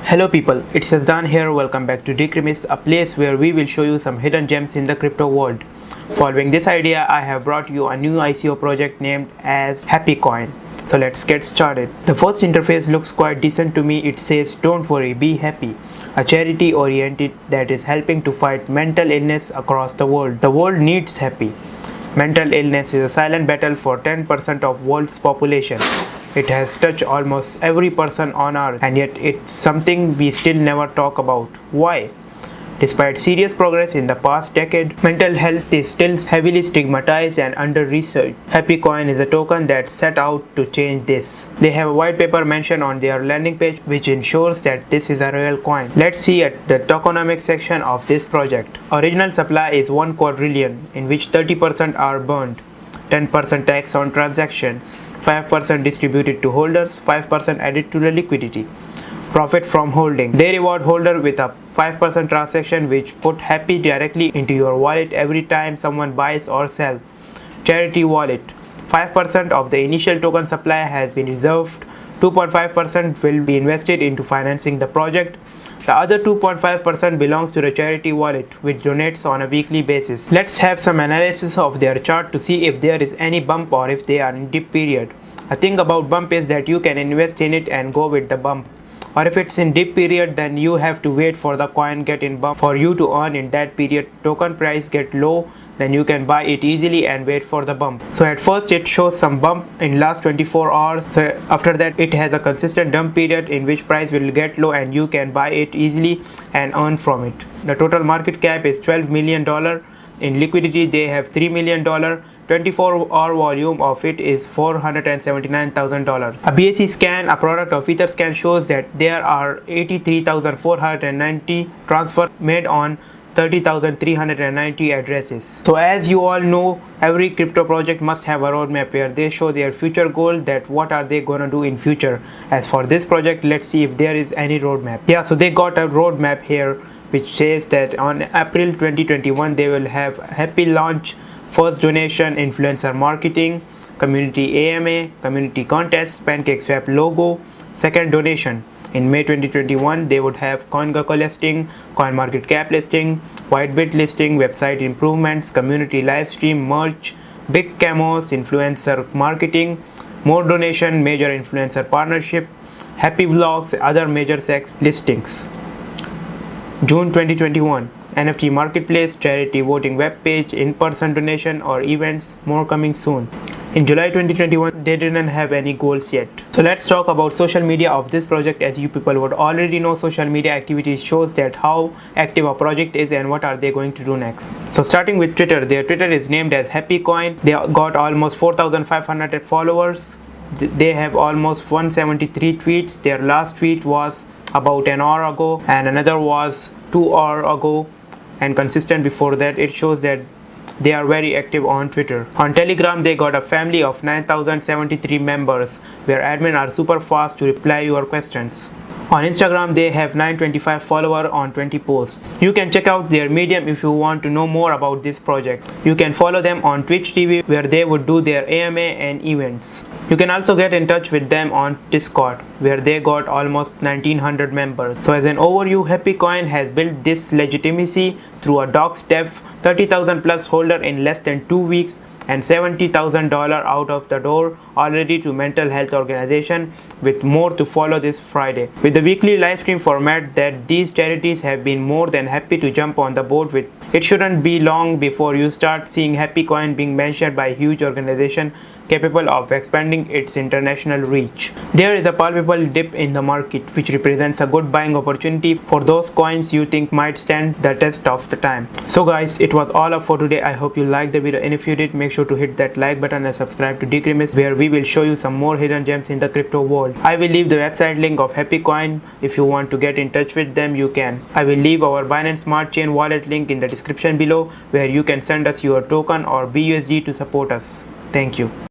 Hello people, it's Yazdan here. Welcome back to Decremis, a place where we will show you some hidden gems in the crypto world. Following this idea, I have brought you a new ICO project named as HappyCoin. So let's get started. The first interface looks quite decent to me. It says don't worry, be happy. A charity oriented that is helping to fight mental illness across the world. The world needs happy. Mental illness is a silent battle for 10% of world's population. It has touched almost every person on earth, and yet it's something we still never talk about. Why? Despite serious progress in the past decade, mental health is still heavily stigmatized and under-researched. HappyCoin is a token that set out to change this. They have a white paper mentioned on their landing page which ensures that this is a real coin. Let's see at the tokenomics section of this project. Original supply is 1 quadrillion, in which 30% are burned, 10% tax on transactions, 5% distributed to holders, 5% added to the liquidity. Profit from holding. They reward holder with a 5% transaction which put Happy directly into your wallet every time someone buys or sells. Charity wallet. 5% of the initial token supply has been reserved. 2.5% will be invested into financing the project. The other 2.5% belongs to the charity wallet, which donates on a weekly basis. Let's have some analysis of their chart to see if there is any bump or if they are in dip period. A thing about bump is that you can invest in it and go with the bump. Or if it's in dip period, then you have to wait for the coin get in bump for you to earn in that period. Token price get low, then you can buy it easily and wait for the bump. So at first it shows some bump in last 24 hours. So after that it has a consistent dump period in which price will get low and you can buy it easily and earn from it. The total market cap is $12 million. In liquidity they have $3 million. 24-hour volume of it is $479,000. A BSC scan, a product of Etherscan, shows that there are 83,490 transfers made on 30,390 addresses. So as you all know, every crypto project must have a roadmap where they show their future goal, that what are they gonna do in future. As for this project, let's see if there is any roadmap. Yeah, so they got a roadmap here which says that on April 2021 they will have happy launch, first donation, influencer marketing, community AMA, community contest, PancakeSwap logo, second donation. In May 2021 they would have CoinGecko listing, CoinMarketCap listing, Whitebit listing, website improvements, community livestream, merch, big camos, influencer marketing, more donation, major influencer partnership, happy vlogs, other major sex listings. June 2021 NFT marketplace, charity voting web page, in-person donation or events, more coming soon. In July 2021 they didn't have any goals yet. So let's talk about social media of this project. As you people would already know, social media activities shows that how active a project is and what are they going to do next. So starting with Twitter, their Twitter is named as HappyCoin. They got almost 4,500 followers. They have almost 173 tweets. Their last tweet was about an hour ago and another was 2 hours ago, and consistent before that. It shows that they are very active on Twitter. On Telegram they got a family of 9,073 members where admin are super fast to reply your questions. On Instagram they have 925 followers on 20 posts. You can check out their Medium if you want to know more about this project. You can follow them on Twitch TV where they would do their AMA and events. You can also get in touch with them on Discord where they got almost 1900 members. So as an overview, HappyCoin has built this legitimacy through a docs dev, 30,000 plus holder in less than 2 weeks, and $70,000 out of the door already to mental health organization, with more to follow this Friday. With the weekly live stream format that these charities have been more than happy to jump on the boat with, it shouldn't be long before you start seeing HappyCoin being mentioned by a huge organization capable of expanding its international reach. There is a palpable dip in the market which represents a good buying opportunity for those coins you think might stand the test of the time. So guys, it was all up for today. I hope you liked the video, and if you did, make sure to hit that like button and subscribe to Decremis where we will show you some more hidden gems in the crypto world. I will leave the website link of HappyCoin. If you want to get in touch with them, you can. I will leave our Binance Smart Chain wallet link in the description below where you can send us your token or BUSD to support us. Thank you.